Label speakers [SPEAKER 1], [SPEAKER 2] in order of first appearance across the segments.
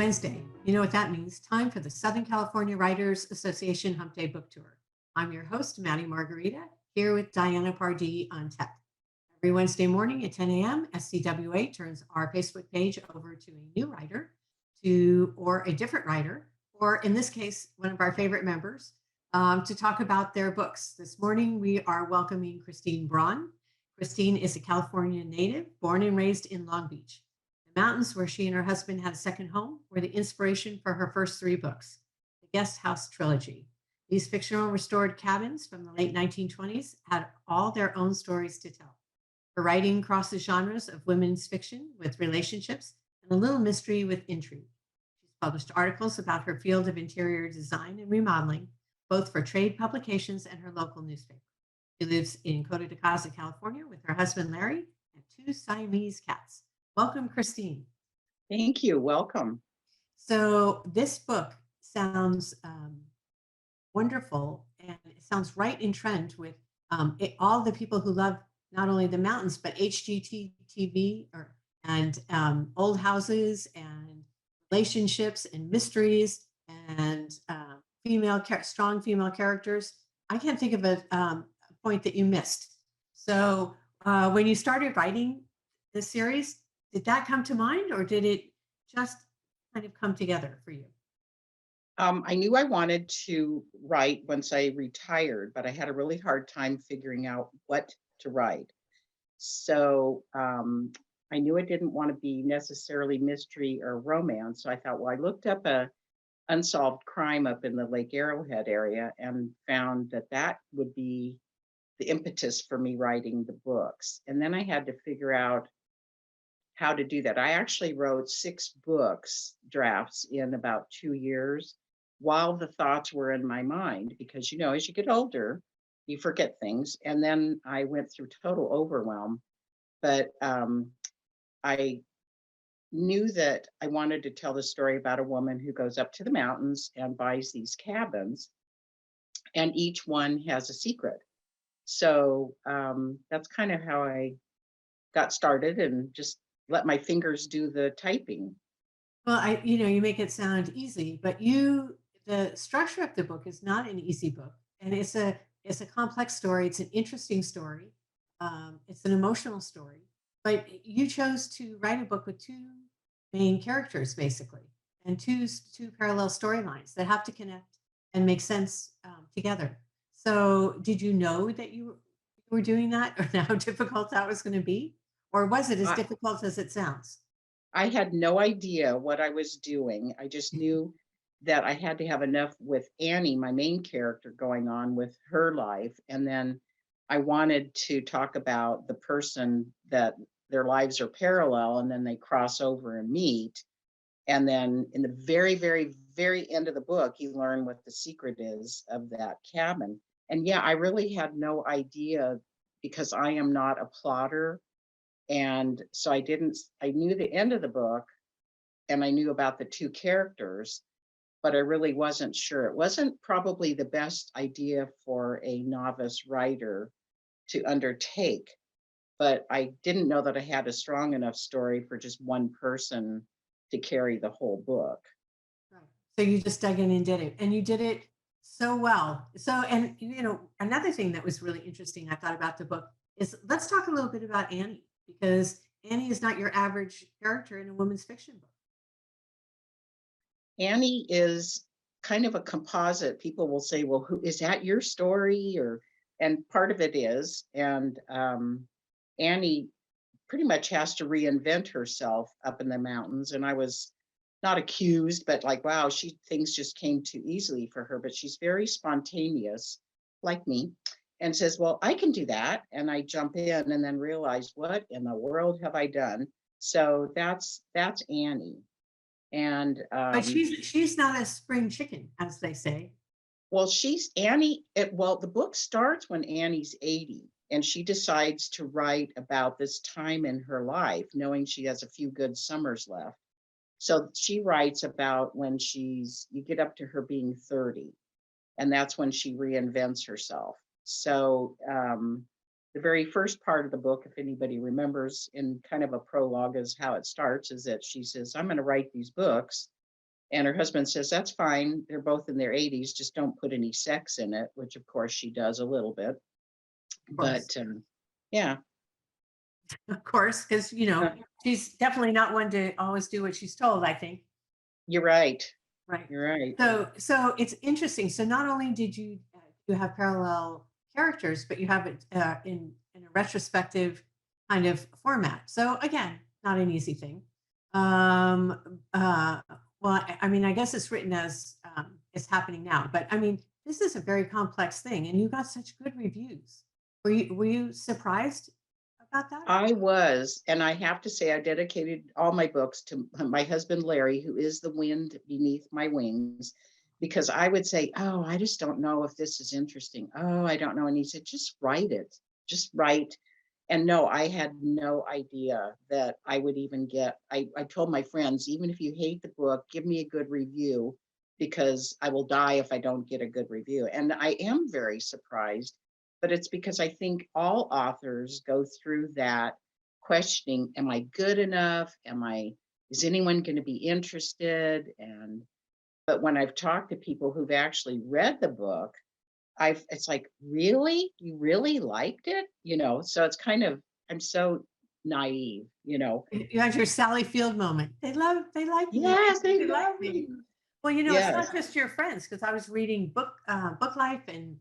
[SPEAKER 1] Wednesday. You know what that means. Time for the Southern California Writers Association Hump Day Book Tour. I'm your host, Maddie Margarita, here with Diana Pardee on tech. Every Wednesday morning at 10 a.m., SCWA turns our Facebook page over to a new writer or a different writer, or in this case, one of our favorite members, to talk about their books. This morning, we are welcoming Chrysteen Braun. Chrysteen is a California native, born and raised in Long Beach. The mountains where she and her husband had a second home were the inspiration for her first three books, the Guest House Trilogy. These fictional restored cabins from the late 1920s had all their own stories to tell. Her writing crosses genres of women's fiction with relationships and a little mystery with intrigue. She's published articles about her field of interior design and remodeling, both for trade publications and her local newspaper. She lives in Coto de Caza, California, with her husband, Larry, and two Siamese cats. Welcome, Chrysteen.
[SPEAKER 2] Thank you. Welcome.
[SPEAKER 1] So this book sounds wonderful, and it sounds right in trend with all the people who love not only the mountains, but HGTV and old houses and relationships and mysteries and strong female characters. I can't think of a point that you missed. So when you started writing this series, did that come to mind, or did it just kind of come together for you?
[SPEAKER 2] I knew I wanted to write once I retired, but I had a really hard time figuring out what to write. So I knew I didn't want to be necessarily mystery or romance. So I thought, well, I looked up a unsolved crime up in the Lake Arrowhead area and found that would be the impetus for me writing the books. And then I had to figure out how to do that. I actually wrote 6 books drafts in about 2 years while the thoughts were in my mind, because, as you get older, you forget things. And then I went through total overwhelm, but I knew that I wanted to tell the story about a woman who goes up to the mountains and buys these cabins, and each one has a secret. So that's kind of how I got started and just let my fingers do the typing.
[SPEAKER 1] Well, you make it sound easy, but the structure of the book is not an easy book, and it's a complex story. It's an interesting story. It's an emotional story, but you chose to write a book with two main characters, basically, and two parallel storylines that have to connect and make sense together. So, did you know that you were doing that, or how difficult that was going to be, or was it as
[SPEAKER 2] I,
[SPEAKER 1] difficult as it sounds?
[SPEAKER 2] I had no idea what I was doing. I just knew that I had to have enough with Annie, my main character, going on with her life. And then I wanted to talk about the person that their lives are parallel and then they cross over and meet. And then in the very, very, very end of the book, you learn what the secret is of that cabin. And yeah, I really had no idea because I am not a plotter. And so I knew the end of the book and I knew about the two characters, but I really wasn't sure. It wasn't probably the best idea for a novice writer to undertake, but I didn't know that I had a strong enough story for just one person to carry the whole book.
[SPEAKER 1] Right. So you just dug in and did it, and you did it so well. So, and another thing that was really interesting I thought about the book is, let's talk a little bit about Annie, because Annie is not your average character in a women's fiction book.
[SPEAKER 2] Annie is kind of a composite. People will say, well, who is that, your story? And part of it is. And Annie pretty much has to reinvent herself up in the mountains. And I was not accused, but like, wow, things just came too easily for her. But she's very spontaneous, like me, and says, well, I can do that. And I jump in and then realize, what in the world have I done? So that's Annie. And
[SPEAKER 1] But she's not a spring chicken, as they say.
[SPEAKER 2] well, she's Annie. The book starts when Annie's 80, and she decides to write about this time in her life, knowing she has a few good summers left. So she writes about when you get up to her being 30, and that's when she reinvents herself. So the very first part of the book, if anybody remembers, in kind of a prologue, is how it starts, is that she says, I'm going to write these books And her husband says, "That's fine. They're both in their 80s. Just don't put any sex in it," which of course she does a little bit.
[SPEAKER 1] Of course.
[SPEAKER 2] But yeah,
[SPEAKER 1] Of course, because,
[SPEAKER 2] uh,
[SPEAKER 1] she's definitely not one to always do what she's told, I think.
[SPEAKER 2] you're right.
[SPEAKER 1] Right.
[SPEAKER 2] You're right.
[SPEAKER 1] So it's interesting. So not only did you have parallel characters, but you have it in a retrospective kind of format. So again, not an easy thing. Well, I mean, I guess it's written as it's happening now, but I mean, this is a very complex thing, and you got such good reviews. Were you surprised about that?
[SPEAKER 2] I was, and I have to say, I dedicated all my books to my husband, Larry, who is the wind beneath my wings, because I would say, "Oh, I just don't know if this is interesting. Oh, I don't know." And he said, "Just write it. Just write." And no, I had no idea that I would even get, I told my friends, even if you hate the book, give me a good review because I will die if I don't get a good review. And I am very surprised, but it's because I think all authors go through that questioning, am I good enough? Is anyone going to be interested? But when I've talked to people who've actually read the book, it's like, "Really? You really liked it?" So it's kind of, I'm so naive.
[SPEAKER 1] You had your Sally Field moment. They like me.
[SPEAKER 2] Yes, they
[SPEAKER 1] They like
[SPEAKER 2] love
[SPEAKER 1] me.
[SPEAKER 2] me.
[SPEAKER 1] Well, it's
[SPEAKER 2] Yes.
[SPEAKER 1] not just your friends because I was reading Book Life, and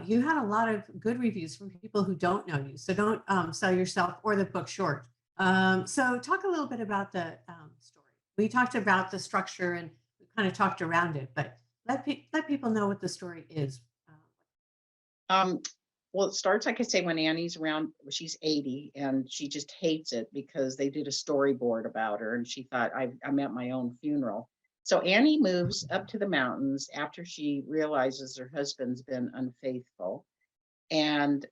[SPEAKER 1] you had a lot of good reviews from people who don't know you. So don't sell yourself or the book short. So talk a little bit about the story. We talked about the structure and we kind of talked around it, but let people know what the story is.
[SPEAKER 2] Um, well, it starts, like I say, when Annie's around, she's 80, and she just hates it because they did a storyboard about her, and she thought, I'm at my own funeral. So Annie moves up to the mountains after she realizes her husband's been unfaithful, and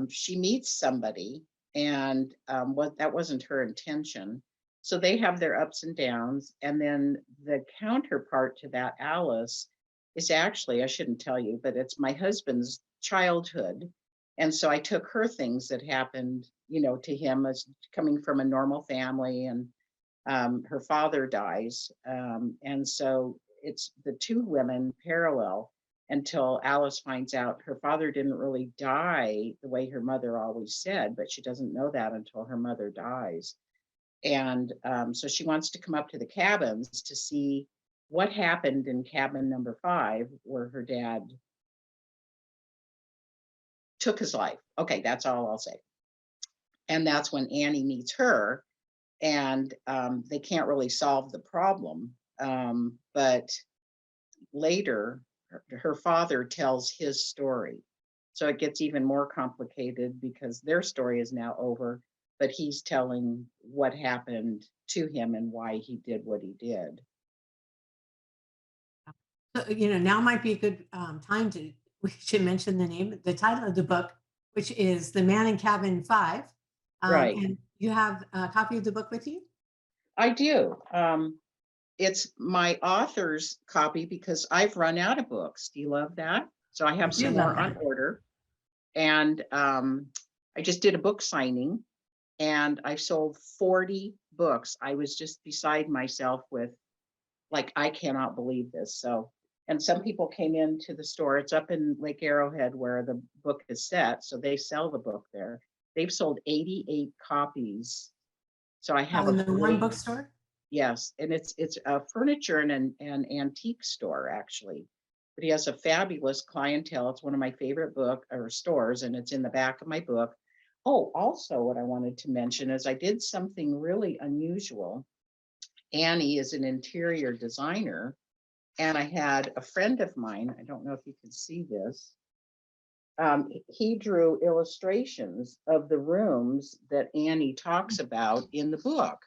[SPEAKER 2] she meets somebody, and what that wasn't her intention. So they have their ups and downs, and then the counterpart to that, Alice, is actually, I shouldn't tell you, but it's my husband's childhood. And so I took her things that happened, to him as coming from a normal family, and her father dies. And so it's the two women parallel until Alice finds out her father didn't really die the way her mother always said, but she doesn't know that until her mother dies. And so she wants to come up to the cabins to see what happened in cabin number 5, where her dad took his life. Okay, that's all I'll say. And that's when Annie meets her, and they can't really solve the problem. But later, her father tells his story. So it gets even more complicated because their story is now over, but he's telling what happened to him and why he did what he did.
[SPEAKER 1] So, now might be a good time to we should mention the title of the book, which is The Man in Cabin 5.
[SPEAKER 2] Right.
[SPEAKER 1] And you have a copy of the book with you?
[SPEAKER 2] I do. It's my author's copy because I've run out of books. Do you love that? So I
[SPEAKER 1] I
[SPEAKER 2] have
[SPEAKER 1] do
[SPEAKER 2] some
[SPEAKER 1] love
[SPEAKER 2] more on
[SPEAKER 1] that.
[SPEAKER 2] order. And I just did a book signing, and I've sold 40 books. I was just beside myself with, like, I cannot believe this. So, and some people came into the store. It's up in Lake Arrowhead where the book is set. So they sell the book there. They've sold 88 copies. So I have
[SPEAKER 1] Oh,
[SPEAKER 2] a
[SPEAKER 1] in the one
[SPEAKER 2] great,
[SPEAKER 1] bookstore?
[SPEAKER 2] yes, and it's a furniture and an antique store, actually. But he has a fabulous clientele. It's one of my favorite book or stores, and it's in the back of my book. Oh, also, what I wanted to mention is I did something really unusual. Annie is an interior designer, and I had a friend of mine. I don't know if you can see this. He drew illustrations of the rooms that Annie talks about in the book.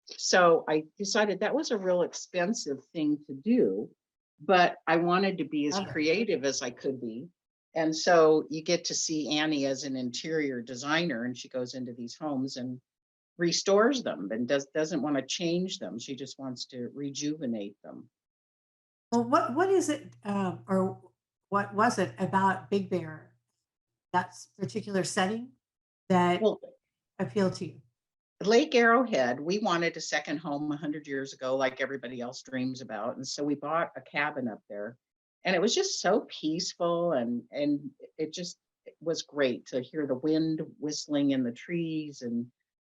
[SPEAKER 2] So I decided that was a real expensive thing to do, but I wanted to be as
[SPEAKER 1] Love it.
[SPEAKER 2] creative as I could be. And so you get to see Annie as an interior designer, and she goes into these homes and restores them and doesn't want to change them. She just wants to rejuvenate them.
[SPEAKER 1] Well, what is it, or what was it about Big Bear, that particular setting that
[SPEAKER 2] Well,
[SPEAKER 1] appealed to you?
[SPEAKER 2] Lake Arrowhead, we wanted a second home 100 years ago, like everybody else dreams about. And so we bought a cabin up there. And it was just so peaceful and it just was great to hear the wind whistling in the trees and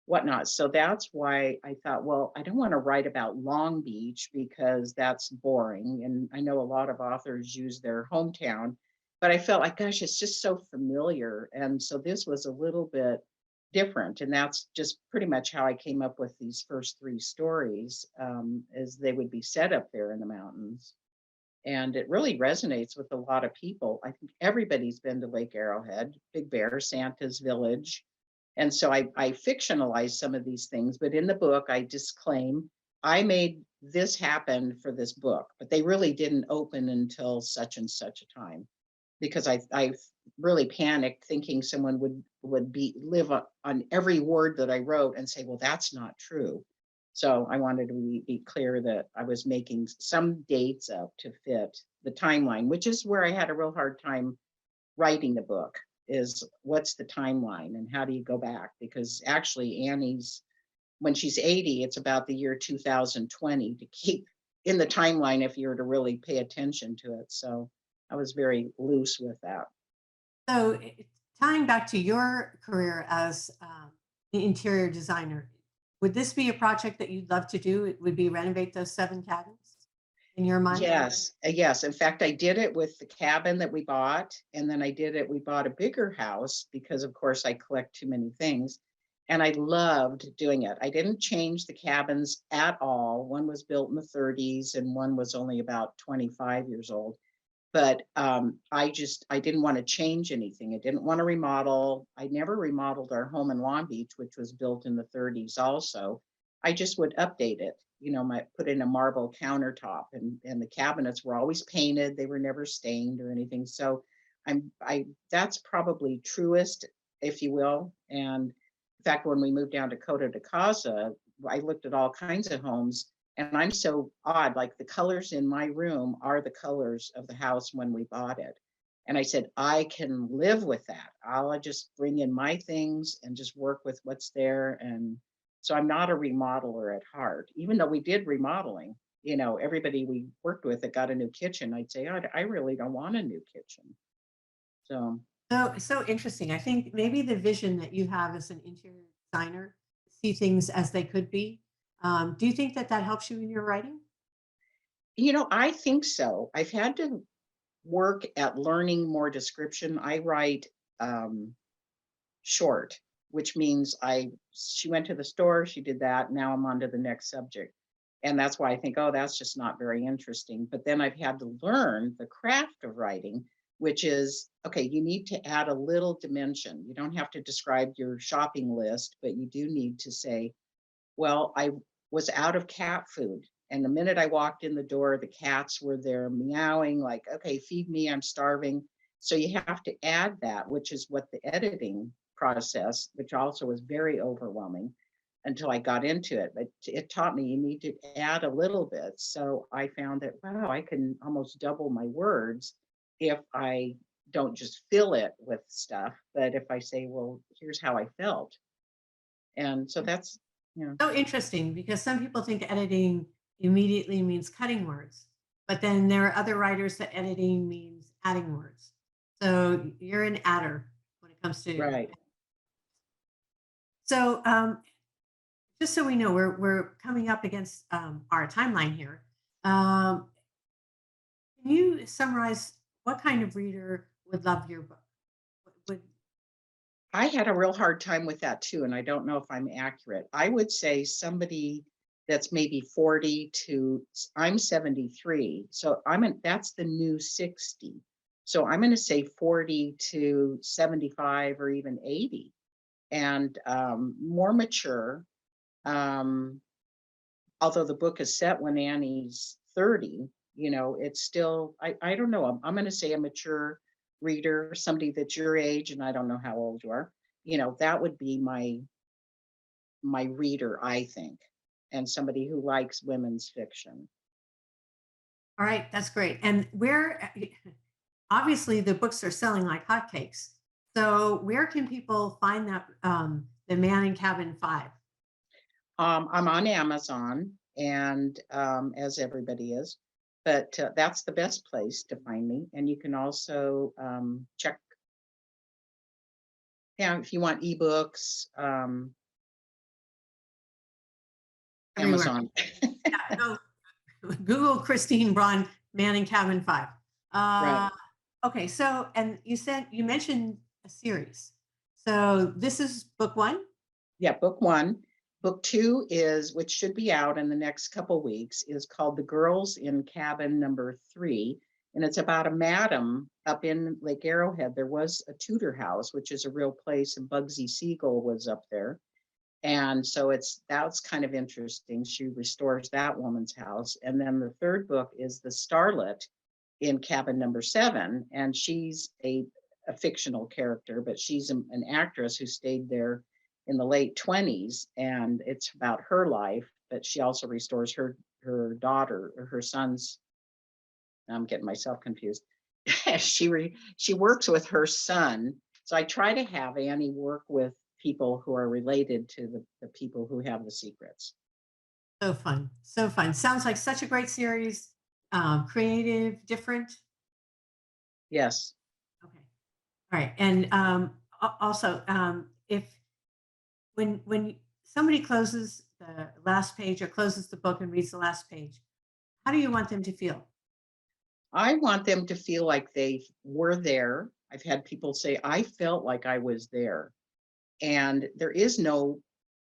[SPEAKER 2] whatnot. So that's why I thought, well, I don't want to write about Long Beach because that's boring. And I know a lot of authors use their hometown, but I felt like, gosh, it's just so familiar. And so this was a little bit different. And that's just pretty much how I came up with these first three stories, as they would be set up there in the mountains. And it really resonates with a lot of people. I think everybody's been to Lake Arrowhead, Big Bear, Santa's Village. And so I fictionalized some of these things, but in the book, I disclaim I made this happen for this book, but they really didn't open until such and such a time because I really panicked thinking someone would be live on every word that I wrote and say, well, that's not true. So I wanted to be clear that I was making some dates up to fit the timeline, which is where I had a real hard time writing the book, is what's the timeline and how do you go back? Because actually Annie's, when she's 80, it's about the year 2020 to keep in the timeline if you were to really pay attention to it. So I was very loose with that.
[SPEAKER 1] So, tying back to your career as the interior designer, would this be a project that you'd love to do? It would be renovate those 7 cabins in your mind?
[SPEAKER 2] Yes, yes. In fact, I did it with the cabin that we bought, and then we bought a bigger house because, of course, I collect too many things. And I loved doing it. I didn't change the cabins at all. One was built in the 30s and one was only about 25 years old. But I didn't want to change anything. I didn't want to remodel. I never remodeled our home in Long Beach, which was built in the 30s also. I just would update it, put in a marble countertop, and the cabinets were always painted. They were never stained or anything. So I that's probably truest, if you will. And in fact, when we moved down to Coto de Caza, I looked at all kinds of homes, and I'm so odd, like the colors in my room are the colors of the house when we bought it. And I said, I can live with that. I'll just bring in my things and just work with what's there. And so I'm not a remodeler at heart, even though we did remodeling. Everybody we worked with that got a new kitchen, I'd say, I really don't want a new kitchen. So
[SPEAKER 1] So interesting. I think maybe the vision that you have as an interior designer, see things as they could be. Do you think that that helps you in your writing?
[SPEAKER 2] I think so. I've had to work at learning more description. I write short, which means she went to the store, she did that, now I'm on to the next subject. And that's why I think, oh, that's just not very interesting. But then I've had to learn the craft of writing, which is, okay, you need to add a little dimension. You don't have to describe your shopping list, but you do need to say, well, I was out of cat food. And the minute I walked in the door, the cats were there meowing, like, okay, feed me, I'm starving. So you have to add that, which is what the editing process, which also was very overwhelming until I got into it. But it taught me you need to add a little bit. So I found that, wow, I can almost double my words if I don't just fill it with stuff, but if I say, well, here's how I felt. And so that's,
[SPEAKER 1] So interesting because some people think editing immediately means cutting words, but then there are other writers that editing means adding words. So you're an adder when it comes to.
[SPEAKER 2] right.
[SPEAKER 1] So just so we know, we're coming up against our timeline here. Um, can you summarize what kind of reader would love your book? Would
[SPEAKER 2] I had a real hard time with that too, and I don't know if I'm accurate. I would say somebody that's maybe 40 to, I'm 73, so that's the new 60. So I'm going to say 40 to 75 or even 80, and more mature. Um, Although the book is set when Annie's 30, it's still, I don't know. I'm going to say a mature reader, somebody that's your age, and I don't know how old you are. That would be my reader, I think, and somebody who likes women's fiction.
[SPEAKER 1] all right, that's great. And where obviously the books are selling like hotcakes. So where can people find that the Man in Cabin 5?
[SPEAKER 2] I'm on Amazon, and as everybody is, but that's the best place to find me. And you can also check, yeah, if you want ebooks,
[SPEAKER 1] Everywhere.
[SPEAKER 2] Amazon.
[SPEAKER 1] Yeah, go Google Chrysteen Braun, Man in Cabin 5.
[SPEAKER 2] Right.
[SPEAKER 1] Okay, so, and you mentioned a series. So this is book one?
[SPEAKER 2] Yeah, book one. Book two is, which should be out in the next couple weeks, is called The Girls in Cabin Number 3. And it's about a madam up in Lake Arrowhead. There was a Tudor house, which is a real place, and Bugsy Siegel was up there. And so that's kind of interesting. She restores that woman's house. And then the third book is The Starlet in Cabin Number 7. And she's a fictional character, but she's an actress who stayed there in the late 20s. And it's about her life, but she also restores her daughter or her son's. I'm getting myself confused. She works with her son. So I try to have Annie work with people who are related to the people who have the secrets.
[SPEAKER 1] So fun. So fun. Sounds like such a great series. Creative, different.
[SPEAKER 2] Yes.
[SPEAKER 1] Okay. All right. And also, if when somebody closes the last page or closes the book and reads the last page, how do you want them to feel?
[SPEAKER 2] I want them to feel like they were there. I've had people say, I felt like I was there. And there is no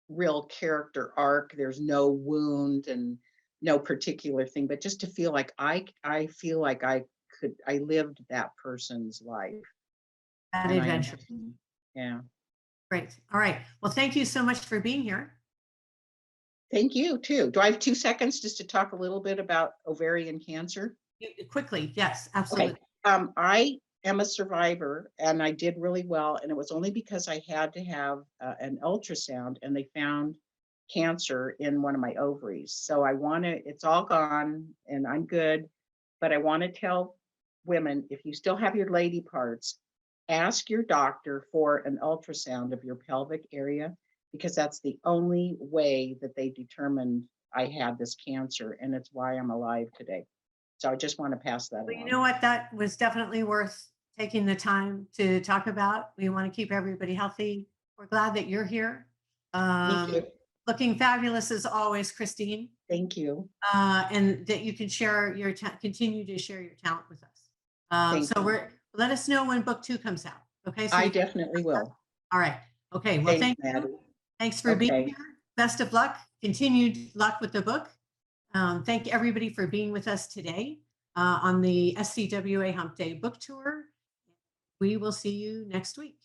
[SPEAKER 2] real character arc. There's no wound and no particular thing, but just to feel like I feel like I lived that person's life.
[SPEAKER 1] That
[SPEAKER 2] And
[SPEAKER 1] adventure.
[SPEAKER 2] Yeah.
[SPEAKER 1] Great. All right. Well, thank you so much for being here.
[SPEAKER 2] Thank you too. Do I have 2 seconds just to talk a little bit about ovarian cancer?
[SPEAKER 1] Quickly. Yes,
[SPEAKER 2] Okay.
[SPEAKER 1] absolutely.
[SPEAKER 2] I am a survivor and I did really well. And it was only because I had to have an ultrasound and they found cancer in one of my ovaries. So it's all gone and I'm good. But I want to tell women, if you still have your lady parts, ask your doctor for an ultrasound of your pelvic area, because that's the only way that they determined I had this cancer. And it's why I'm alive today. So I just want to pass that
[SPEAKER 1] Well, you
[SPEAKER 2] along.
[SPEAKER 1] know what? That was definitely worth taking the time to talk about. We want to keep everybody healthy. We're glad that you're here.
[SPEAKER 2] Me too.
[SPEAKER 1] Looking fabulous as always, Chrysteen,
[SPEAKER 2] Thank you.
[SPEAKER 1] and that you can share continue to share your talent with us.
[SPEAKER 2] Thank you.
[SPEAKER 1] Let us know when book 2 comes out. Okay. So
[SPEAKER 2] I definitely will.
[SPEAKER 1] all right. Okay. Well,
[SPEAKER 2] Thanks,
[SPEAKER 1] thank you.
[SPEAKER 2] Maddie.
[SPEAKER 1] Thanks for being
[SPEAKER 2] Okay.
[SPEAKER 1] here. Best of luck. Continued luck with the book. Thank everybody for being with us today on the SCWA Hump Day book tour. We will see you next week.